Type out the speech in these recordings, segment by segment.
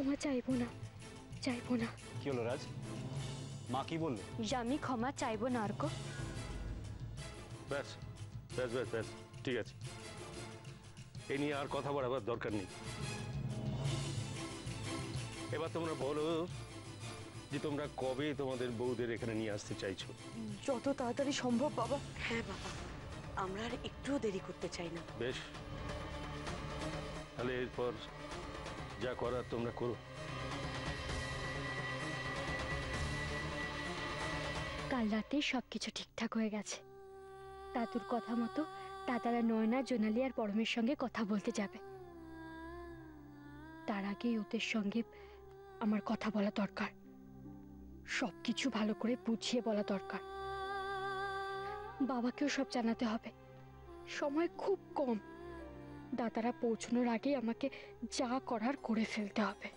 ক্ষমা চাইবো না, চাইবো না। কি হলো রাজ, মা কি বললো? আমি ক্ষমা চাইবো না অর্ক। ব্যাস ব্যাস ব্যাস ব্যাস, ঠিক আছে, এ নিয়ে আর কথা বলার দরকার নেই। এবার তোমরা বলো যে তোমরা কবে তোমাদের বউদের এখানে নিয়ে আসতে চাইছো? যত তাড়াতাড়ি সম্ভব বাবা। হ্যাঁ বাবা, আমরা আর একটুও দেরি করতে চাই না। বেশ, তাহলে এরপর যা করার তোমরা করো। কাল রাতে সবকিছু ঠিকঠাক হয়ে গেছে। দাদুর কথা মতো দাদারা নয়না, জোনালি আর পরমের সঙ্গে কথা বলতে যাবে। তার আগেই ওদের সঙ্গে আমার কথা বলা দরকার, সবকিছু ভালো করে বুঝিয়ে বলা দরকার। বাবাকেও সব জানাতে হবে। সময় খুব কম, দাদারা পৌঁছানোর আগে আমাকে যা করার করে ফেলতে হবে।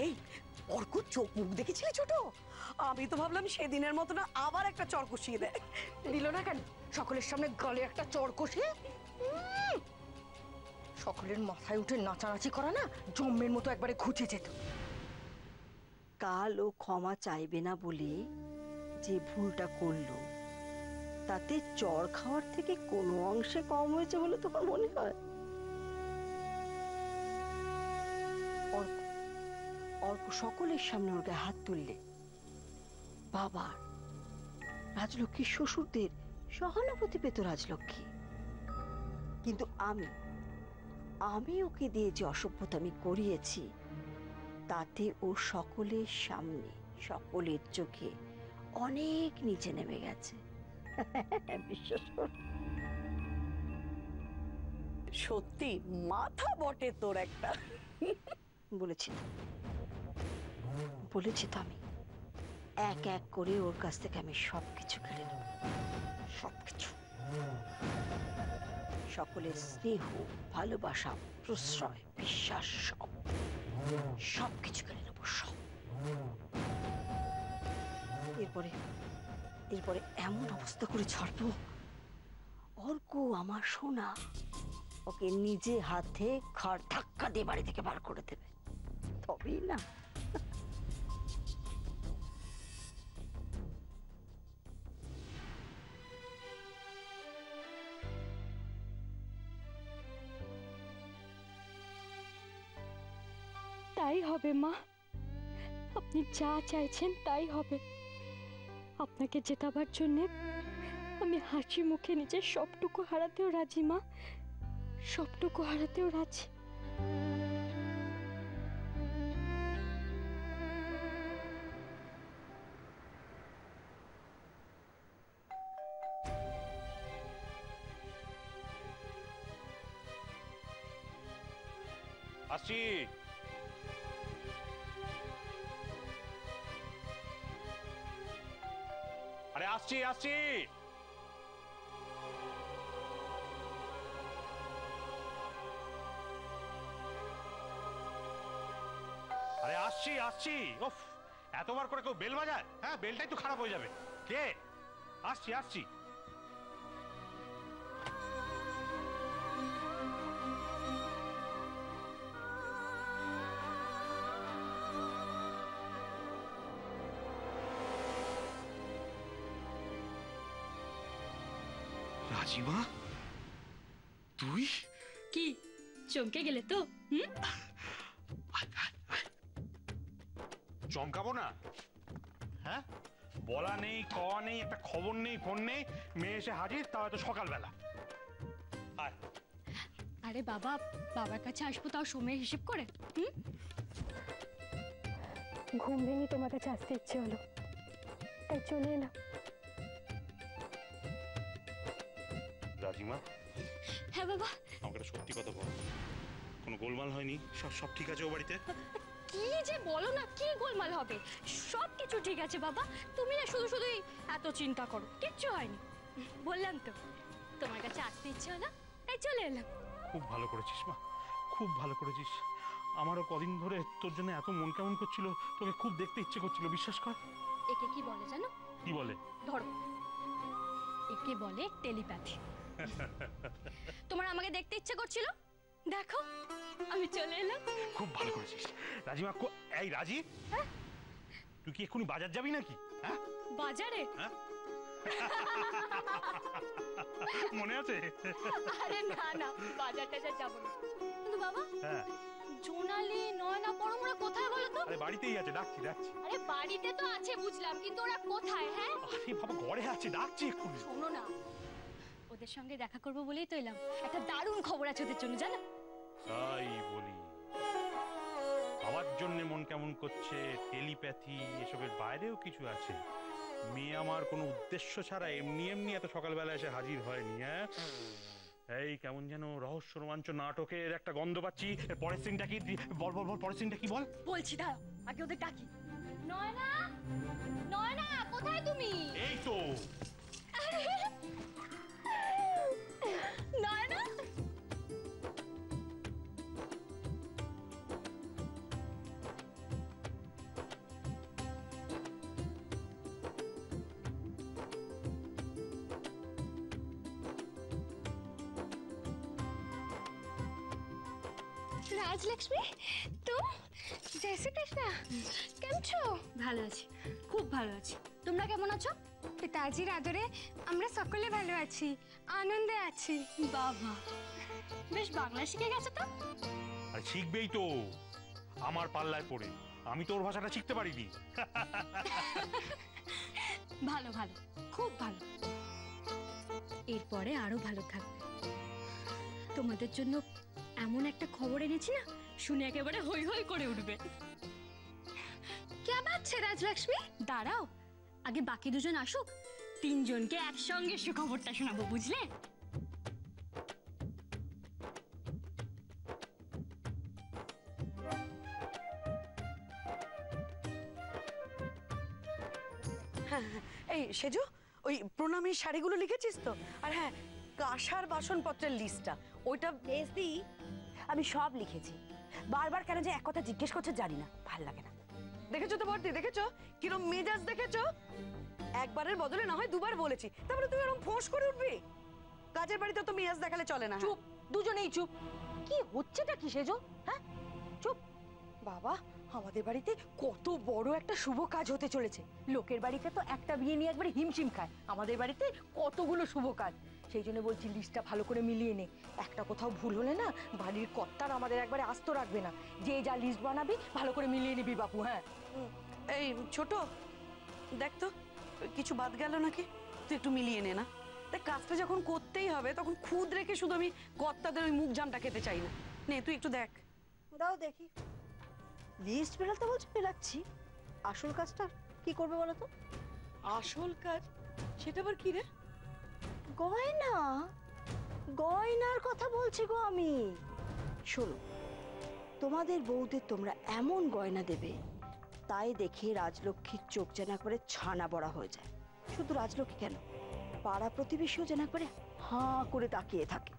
এই অর্ক, চোখ মুখ দেখেছিলি ছোট? আমি তো ভাবলাম সেদিনের মতো না আবার একটা চর কষিয়ে দেয়। দিল না কেন সকলের সামনে গালে একটা চড় কষিয়ে? সকলের মাথায় উঠে নাচানাচি করা না জম্মের মতো একবারে ঘুচে যেত। কাল ও ক্ষমা চাইবে না বলে যে ভুলটা করলো, তাতে চর খাওয়ার থেকে কোনো অংশে কম হয়েছে বলে তোমার মনে হয়? অর্ক, অর্ক সকলের সামনে ওর গায়ে হাত তুললে বাবার, রাজলক্ষ্মীর শ্বশুরদের সহানুভূতি পেত রাজলক্ষ্মী। কিন্তু আমি ওকে দিয়ে যে অসভ্যতা আমি করিয়েছি, তাতে ও সকলের সামনে সকলের চোখে অনেক নিচে নেমে গেছে। বিশ্বাস কর। সত্যি মাথা বটে তোর একটা। বলেছি তো আমি এক এক করে ওর কাছ থেকে আমি সবকিছু কেড়ে নেব, সবকিছু। সকলের স্নেহ, ভালোবাসা, প্রশ্রয়, বিশ্বাস, সবকিছু কেড়ে নেব, সব। এরপরে এমন অবস্থা করে ছাড়বো, অর্ক আমার সোনা ওকে নিজে হাতে ঘাড় ধাক্কা দিয়ে বাড়ি থেকে বার করে দেবে, তবেই না। তাই হবে মা, আপনি যা চাইছেন তাই হবে। আপনাকে জেতাবার জন্যে আমি হাসি মুখে নিজের সবটুকু হারাতেও রাজি মা, সবটুকু হারাতেও রাজি। আসছি। আরে আসছি আসছি। আরে আসছি আসছি। ওফ, এতবার করে কেউ বেল বাজায়? হ্যাঁ, বেলটাই তো খারাপ হয়ে যাবে। কে? আসছি আসছি। রাজিমা, তুই? কি চমকে গেলে তো? চমকাবো না? হ্যাঁ, বলা নেই, কওয়া নেই, একটা খবর নেই, ফোন নেই, মেয়ে এসে হাজির, তাও এত সকালবেলা। আরে বাবা, বাবার কাছে আসবো তাও সময়ের হিসেব করে। ঘুম ভেঙে তোমার কাছে আসতে ইচ্ছে হলো, তাই চলে এলাম। রাজিমা। হ্যাঁ বাবা। আমাকে একটা সত্যি কথা বল, কোনো গোলমাল হয়নি? সব ঠিক আছে ও বাড়িতে? কি যে বলো না, কি গোলমাল হবে? সব কিছু ঠিক আছে বাবা, তুমি না শুধুই এত চিন্তা করো। কিচ্ছু হয়নি, বললাম তো তোমার কাছে আসতে ইচ্ছে হলো, তাই চলে এলাম। খুব ভালো করেছিস মা, খুব ভালো করেছিস। আমারও কদিন ধরে তোর জন্য এত মন কেমন করছিল, তোকে খুব দেখতে ইচ্ছে করছিল, বিশ্বাস কর। একে কি বলে জানো? কি বলে? ধরো, একে বলে টেলিপ্যাথি। তোমার আমাকে দেখতে ইচ্ছে করছিল, দেখো আমি চলে এলাম। খুব ভালো করেছিস রাজিমা। এই রাজি, তুই কি এক্ষুনি বাজার যাবি নাকি? হ্যাঁ, বাজারে? হ্যাঁ? মনে আছে? আরে না না, বাজার টাজার যাবো না। কিন্তু বাবা, হ্যাঁ, জোনালি নয়না পরমরা কোথায় বলো তো? আরে বাড়িতেই আছে, ডাকছি ডাকছি। আরে বাড়িতে তো আছে বুঝলাম, কিন্তু ওরা কোথায়? হ্যাঁ আরে বাবা, ঘরে আছে, ডাকছি এক্ষুনি। শোনো না, ওদের সঙ্গে দেখা করবো বলেই তো এলাম। একটা দারুণ খবর আছে ওদের জন্য, জানো? তাই বলি, বাবার জন্য মন কেমন করছে, টেলিপ্যাথি এসবের বাইরেও কিছু আছে। মেয়ে আমার কোনো উদ্দেশ্য ছাড়া এমনি এমনি এত সকালবেলা এসে হাজির হয়নি। হ্যাঁ, এই কেমন যেন রহস্য রোমাঞ্চ নাটকের একটা গন্ধ পাচ্ছি। এর পরের সিনটা কি? বল বল বল, পরের সিনটা কি বল? বলছি, দাঁড়াও, আগে ওদের ডাকি। নয়না, নয়না কোথায় তুমি? এই তো। নয়না, રાજલક્ષ્મી તું જય શ્રી કૃષ્ણ કેમ છો? ভালো আছি, খুব ভালো আছি। তোমরা কেমন আছো? পিতাজির আদরে আমরা সকলে ভালো আছি, আনন্দে আছি। বাবা, বেশ বাংলা শিখে গেছে তো। আর শিখবেই তো, আমার পাল্লায় পড়ে। আমি তোর ভাষাটা শিখতে পারিনি। ভালো ভালো, খুব ভালো। এরপরে আরো ভালো থাকবে। তোমাদের জন্য এমন একটা খবর এনেছি না, শুনে একেবারে হই হই করে উঠবে। क्या बात है राजलक्ष्मी? দাঁড়াও, আগে বাকি দুজন আসুক, তিনজনকে একসঙ্গে সুখবরটা শোনাবো, বুঝলে? এই সেজু, ওই প্রণামীর শাড়িগুলো লিখেছিস তো? আর হ্যাঁ, কাঁসার বাসনপত্রের লিস্টটা ওইটা বেশি আমি সব লিখেছি। বারবার কেন যে এক কথা জিজ্ঞেস করছে জানি না, ভাল লাগে না। দেখেছো তো বর্দি, দেখেছো কিরম মেজাজ, দেখেছো? একবারের বদলে না হয় দুবার বলেছি, তারপরে তুই এরকম ফোঁস করে উঠবি? কাজের বাড়িতে তো মেজাজ দেখালে চলে না। চুপ, দুজনেই চুপ। কি হচ্ছেটা কি সেজো? হ্যাঁ, চুপ। বাবা, আমাদের বাড়িতে কত বড় একটা শুভ কাজ হতে চলেছে। লোকের বাড়িতে তো একটা বিয়ে নিয়ে একবার হিমশিম খায়, আমাদের বাড়িতে কতগুলো শুভ কাজ। সেই জন্য বলছি লিস্টটা ভালো করে মিলিয়ে নে। একটা কোথাও ভুল হলে না বাড়ির কর্তার আমাদের একবারে আস্ত রাখবে না। যে যা লিস্ট বানাবি ভালো করে মিলিয়ে নিবি বাপু। হ্যাঁ, এই ছোট, দেখ তো কিছু বাদ গেল নাকি, তুই একটু মিলিয়ে নে না। দেখ, কাজটা যখন করতেই হবে তখন খুদ রেখে শুধু আমি কর্তাদের ওই মুখ জামটা খেতে চাই না। নে তুই একটু দেখ। দাও দেখি। লিস্ট বেরাতে বলছি, বেরাচ্ছি। আসল কাজটা কি করবে বলো তো? আসল কাজ? সেটা আবার কি রে? গয়না, গয়নার কথা বলছি গো আমি। শোনো, তোমাদের বউদের তোমরা এমন গয়না দেবে, তাই দেখে রাজলক্ষ্মীর চোখ যেন করে ছানা বড়া হয়ে যায়। শুধু রাজলক্ষ্মী কেন, পাড়া প্রতিবেশীও যেন করে হাঁ করে তাকিয়ে থাকে।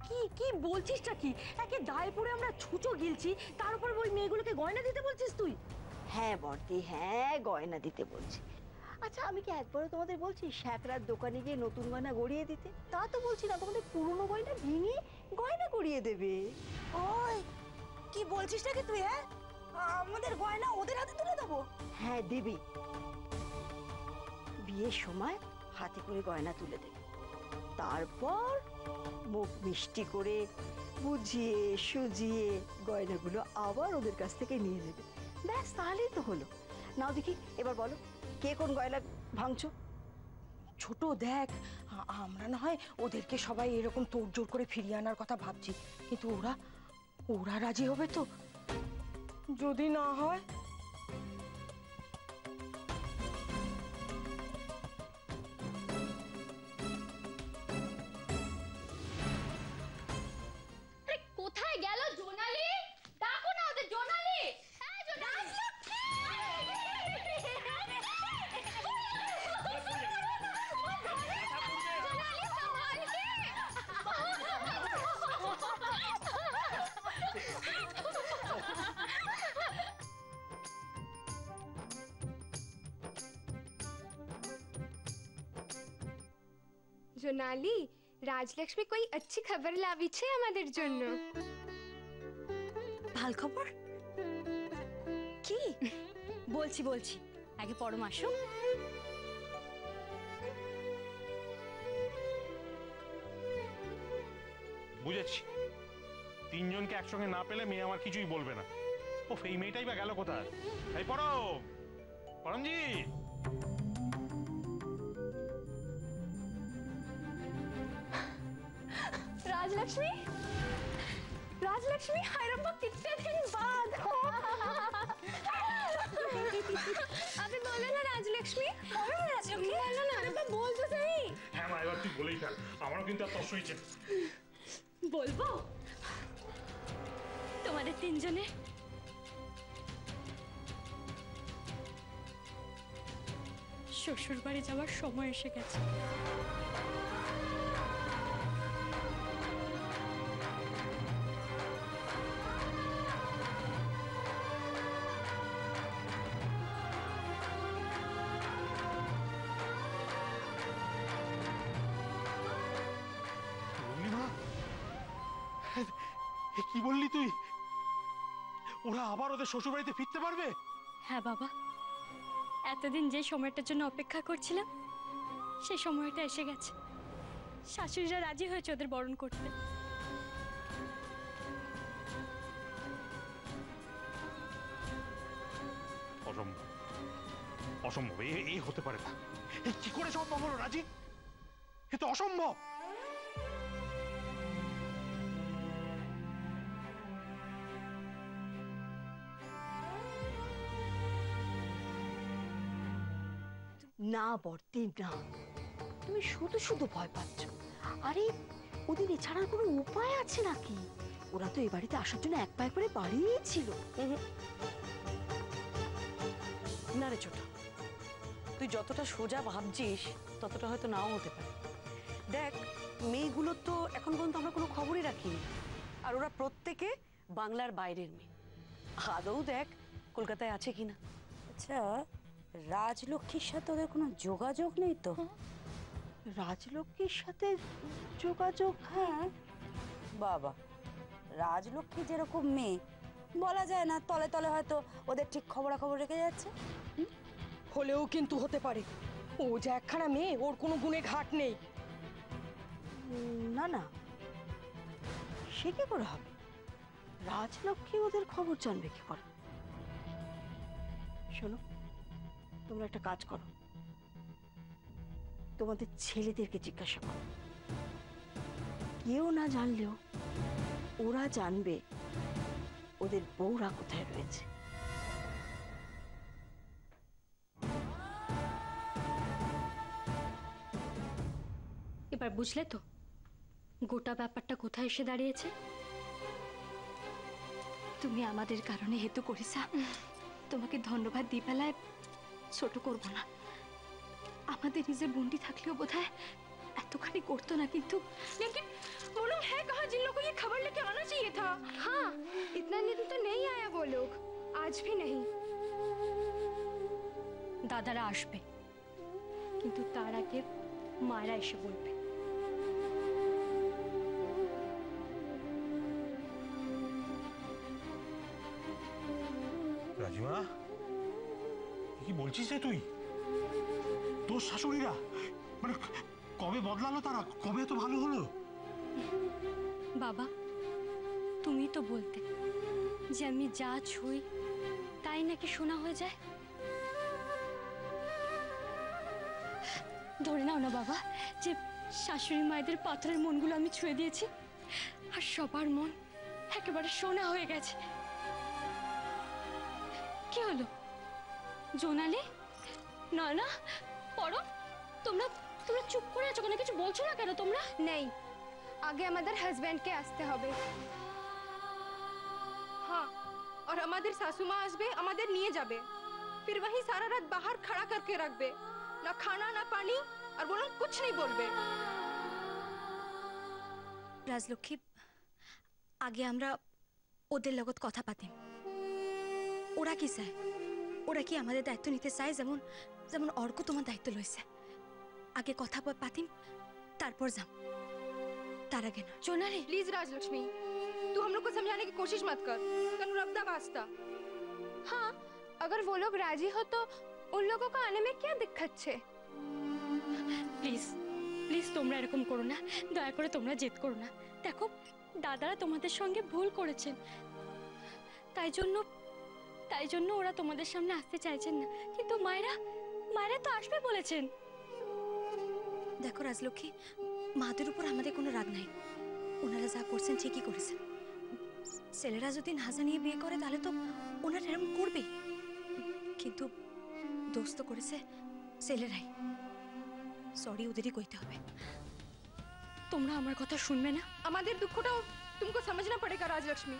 কি কি বলছিসটা কি? একে দায়ে পড়ে আমরা ছুঁচো গিলছি, তার উপর ওই মেয়েগুলোকে গয়না দিতে বলছিস তুই? হ্যাঁ বর্দি, হ্যাঁ গয়না দিতে বলছি। আচ্ছা, আমি কি একবারও তোমাদের বলছি শ্যাকরার দোকানে গিয়ে নতুন গয়না গড়িয়ে দিতে? তা তো বলছি না, তোমাদের পুরনো গয়না ভেঙে গয়না গড়িয়ে দেবে। ওই কি বলছিসটা কি তুই? হ্যাঁ, আমাদের গয়না ওদের হাতে তুলে দেবো? হ্যাঁ দিবি, বিয়ের সময় হাতে করে গয়না তুলে দেবে। তারপর মুখ মিষ্টি করে বুঝিয়ে সুজিয়ে গয়নাগুলো আবার ওদের কাছ থেকে নিয়ে নেবে। ব্যাস, তাহলেই তো হলো। নাও দেখি, এবার বলো কে কোন গয়না ভাঙছো? ছোট দেখ, আমরা না হয় ওদেরকে সবাই এরকম তোড়জোড় করে ফিরিয়ে আনার কথা ভাবছি, কিন্তু ওরা ওরা রাজি হবে তো? যদি না হয়? কোথায় গেল জোনালি? ডাকো না ওদের, জোনালি। হ্যাঁ জোনালি, জোনালি, রাজলক্ষ্মী কই अच्छी খবর লাভিছে আমাদের জন্য। ভাল খবর কি? বলছি বলছি, আগে পরম আসো। বুঝেছি, তিনজনকে একসঙ্গে না পেলে মেয়ে আমার কিছুই বলবে না। ও এই মেয়েটাই বা গেল কোথায়? এই পরম, পরমজি। राजलक्ष्मी, राजलक्ष्मी, हाय रब्बा कितने दिन बाद। अबे बोलो ना राजलक्ष्मी, राजलक्ष्मी बोलो ना, अरे बोल तो सही। হ্যাঁ মা, এবার তুই বলেই ফেল, আমারও কিন্তু আর তস হয়েছে। বলবো তোমাদের তিনজনে শ্বশুর বাড়ি যাওয়ার সময় এসে গেছে। পূর্ণিমা, কি বললি তুই? ওরা আবার ওদের শ্বশুর বাড়িতে ফিরতে পারবে? হ্যাঁ বাবা, এতদিন যে সময়টার জন্য অপেক্ষা করছিলাম সেই সময়টা এসে গেছে। শাশুড়িরা রাজি হয়েছে ওদের বরণ করতে। অসম্ভব, অসম্ভব, এই হতে পারে না। কি করে সম্ভব হলো রাজি? এ তো অসম্ভব। না বর্তি না, তুমি শুধু শুধু ভয় পাচ্ছ। আরে ওদের এছাড়া কোনো উপায় আছে নাকি? ওরা তো এই বাড়িতে আসার জন্য এক পায়ে করে বাড়িই ছিল। না রে ছোট, তুই যতটা সোজা ভাবছিস ততটা হয়তো নাও হতে পারে। দেখ, মেয়েগুলোর তো এখন পর্যন্ত আমরা কোনো খবরই রাখিনি, আর ওরা প্রত্যেকে বাংলার বাইরের মেয়ে। আদৌ দেখ কলকাতায় আছে কিনা। আচ্ছা, রাজলক্ষ্মীর সাথে ওদের কোনো যোগাযোগ নেই তো? রাজলক্ষ্মীর সাথে যোগাযোগ? হ্যাঁ বাবা, রাজলক্ষ্মী যেরকম মেয়ে, বলা যায় না তলে তলে হয়তো ওদের ঠিক খবরাখবর রেখে যাচ্ছে। হলেও কিন্তু হতে পারে ও যে একখানা মেয়ে, ওর কোনো গুণে ঘাট নেই। না না, সে কি করে হবে? রাজলক্ষ্মী ওদের খবর জানবে কি করে? শোনো, তোমরা একটা কাজ করো, তোমাদের ছেলেদেরকে জিজ্ঞাসা করো। কেউ না জানলেও ওরা জানবে ওদের বউরা কোথায় রয়েছে। এবার বুঝলে তো গোটা ব্যাপারটা কোথায় এসে দাঁড়িয়েছে? তুমি আমাদের কারণে হেতু করিসা, তোমাকে ধন্যবাদ দিয়ে বেলায় ছোট করবো না। আমাদের নিজের বন্ডি থাকলেও বোধহয় এতখানি করতো না, কিন্তু लेकिन वो लोग है कहाँ जिन लोगों को ये खबर लेके आना चाहिए था? हाँ, इतना दिन तो नहीं आया वो लोग, आज भी नहीं। দাদারা আসবে, কিন্তু তার আগে মায়েরা এসে বলবে। রাজিমা, কি বলছিস রে তুই? তোর শাশুড়িরা মানে কবে বদলালো তারা? কবে এত ভালো হলো? বাবা, তুমি তো বলতে যে আমি যা ছুঁই তাই নাকি শোনা হয়ে যায়। ধরে নাও না বাবা যে শাশুড়ি মায়েদের পাথরের মনগুলো আমি ছুঁয়ে দিয়েছি, আর সবার মন একেবারে সোনা হয়ে গেছে। কি হলো জোনালি, না না পরম, তোমরা তোমরা চুপ করে আছো কেন? কিছু বলছো না কেন তোমরা? नहीं, आगे हमारे हस्बैंड के आस्ते হবে। हाँ, और हमारे सासू माँ আসবে, আমাদের নিয়ে যাবে, फिर वहीं सारा रात बाहर खड़ा करके रखबे, ना खाना ना पानी, और बोलो कुछ नहीं बोलबे। রাজলক্ষ্মী, আগে আমরা ওদের লগত কথা পাতিম। ওরা কি চায়? ওরা কি আমাদের দায়িত্ব নিতে চায় যেমন যেমন অর্ক তোমার দায়িত্ব লইছে? আগে কথা পাতিম, তারপর যাম, তার আগে না। सोनाली प्लीज राजलक्ष्मी, तू हम लोग को समझाने की कोशिश मत कर। तनु रब दा वास्ता। हाँ, अगर वो लोग राजी हो तो उन लोगों को आने में क्या दिक्कत है? প্লিজ প্লিজ তোমরা এরকম করো না, দয়া করে তোমরা জেদ করো না। দেখো দাদারা তোমাদের সঙ্গে ভুল করেছেন, তাই জন্য ওরা তোমাদের সামনে আসতে চাইছেন না, কিন্তু মায়েরা তো আসবে বলেছেন। দেখো রাজলক্ষ্মী, মাদের উপর আমাদের কোনো রাগ নাই, ওনারা যা করছেন ঠিকই করেছেন। ছেলেরা যদি না জানিয়ে বিয়ে করে তাহলে তো ওনারা এরকম করবে, কিন্তু দোষ তো করেছে ছেলেরাই, সরি ওদেরই কইতে হবে। তোমরা আমার কথা শুনবে না? हमारे दुखोटाও तुमको समझना पड़ेगा राजलक्ष्मी।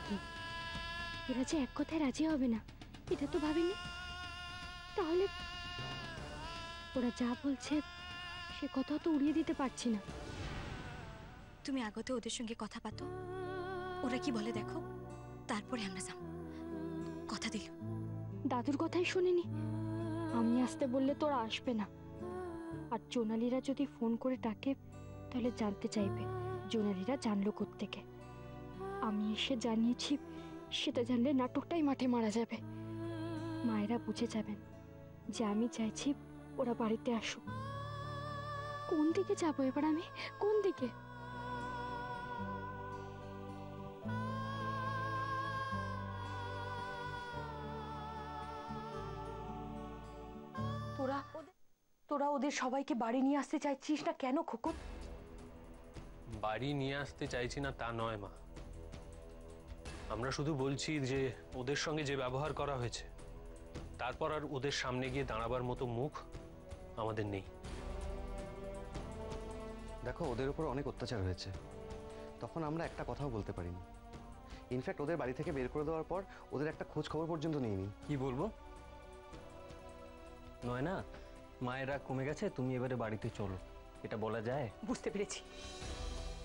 কি এরা যে এক কথায় রাজি হবে না, এটা তো ভাবিনি। তাহলে ওরা যা বলছে সে কথা তো উড়িয়ে দিতে পারছি না। তুমি আগতে ওদের সঙ্গে কথা পাতো, ওরা কি বলে দেখো, তারপরে আমরা যাম, কথা দিল। দাদুর কথাই শুনিনি, আমি আসতে বললে তো ওরা আসবে না। আর জোনালিরা যদি ফোন করে ডাকে তাহলে জানতে চাইবে জোনালিরা জানলো কোত্থেকে। আমি এসে জানিয়েছি, সেটা জানলে নাটকটাই মাঠে মারা যাবে। মায়েরা বুঝে যাবেন যে আমি চাইছি ওরা বাড়িতে আসুক। কোন দিকে যাবো এবার আমি, কোন দিকে? তোরা ওদের সবাইকে বাড়ি নিয়ে আসতে চাইছিস না কেন খোকন? বাড়ি নিয়ে আসতে চাইছি না তা নয় মা, আমরা শুধু বলছি যে ওদের সঙ্গে যে ব্যবহার করা হয়েছে তারপর আর ওদের সামনে গিয়ে দাঁড়াবার মতো মুখ আমাদের নেই। দেখো, ওদের উপর অনেক অত্যাচার হয়েছে, তখন আমরা একটা কথাও বলতে পারিনি। ইনফ্যাক্ট ওদের বাড়ি থেকে বের করে দেওয়ার পর ওদের একটা খোঁজ খবর পর্যন্ত নিইনি। কি বলবো, নয় না মায়েরা কমে গেছে, তুমি এবারে বাড়িতে চলো, এটা বলা যায়? বুঝতে পেরেছি,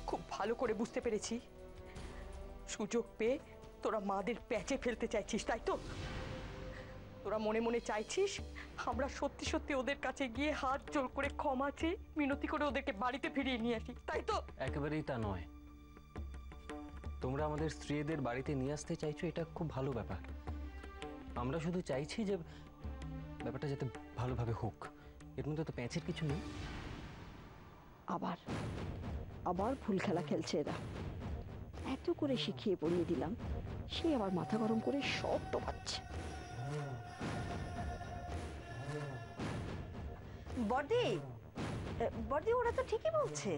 খুব ভালো করে বুঝতে পেরেছি। সুযোগ পেয়ে তোরা মাদের প্যাচে ফেলতে চাইছিস, তাই তো? তোরা মনে মনে চাইছিস আমরা সত্যি সত্যি ওদের কাছে গিয়ে হাত জোর করে ক্ষমা চেয়ে মিনতি করে ওদেরকে বাড়িতে ফিরিয়ে নিয়ে আসি, তাই তো? একেবারেই তা নয়। তোমরা আমাদের স্ত্রীদের বাড়িতে নিয়ে আসতে চাইছো, এটা খুব ভালো ব্যাপার। আমরা শুধু চাইছি যে ব্যাপারটা যাতে ভালোভাবে হোক, এর মধ্যে তো প্যাঁচের কিছু নেই। আবার ভুল খেলা খেলছে এরা। এত করে শিখিয়ে পড়িয়ে দিলাম, সে আবার মাথা গরম করে সব টোকাচ্ছে। বড়দি ওরা তো ঠিকই বলছে,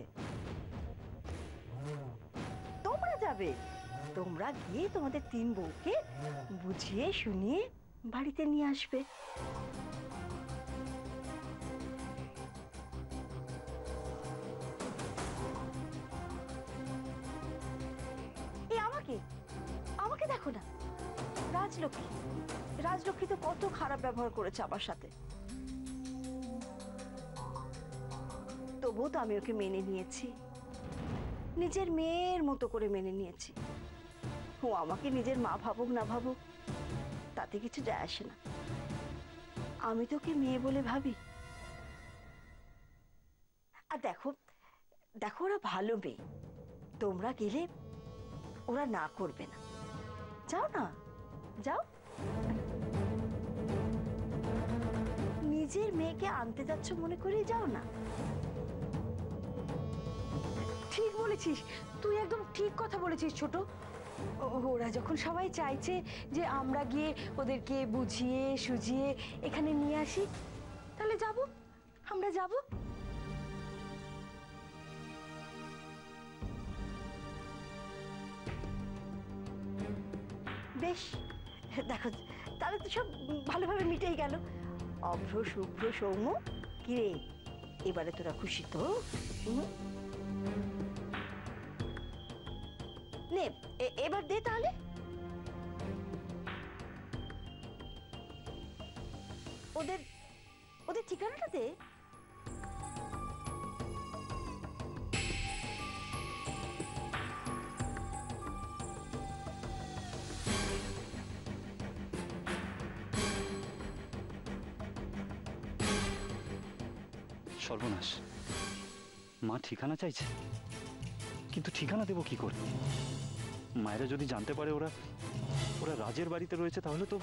তোমরা যাবে, তোমরা গিয়ে তোমাদের 3 বউকে বুঝিয়ে শুনিয়ে বাড়িতে নিয়ে আসবে। আমাকে দেখো না, রাজলক্ষ্মী তো কত খারাপ ব্যবহার করেছে আমার সাথে, তবুও তো আমি ওকে মেনে নিয়েছি, নিজের মেয়ের মতো করে মেনে নিয়েছি। ও আমাকে নিজের মা ভাবুক না ভাবুক তাতে কিছু যায় আসে না, আমি তো ওকে মেয়ে বলে ভাবি। আর দেখো ওরা ভালো মেয়ে, তোমরা গেলে ওরা না করবে না, যাও না, যাও। নিজের মেয়েকে আনতে যাচ্ছ মনে করে যাও না। ঠিক বলেছিস, তুই একদম ঠিক কথা বলেছিস ছোট। ওরা যখন সবাই চাইছে যে আমরা গিয়ে ওদেরকে বুঝিয়ে সুঝিয়ে এখানে নিয়ে আসি, তাহলে যাব, আমরা যাব। বেশ, দেখো তাহলে তো সব ভালোভাবে মিটেই গেল। অভ্র শুভ্র সৌম্য, কিরে এবারে তোরা খুশি তো? নে এবার দে তাহলে। ওদের ঠিকানাটা দে। সর্বনাশ, মা ঠিকানা চাইছে, কিন্তু ঠিকানা দেবো কি করে? মায়েরা যদি জানতে পারে ওরা ওরা রাজের বাড়িতে রয়েছে, তাহলে তো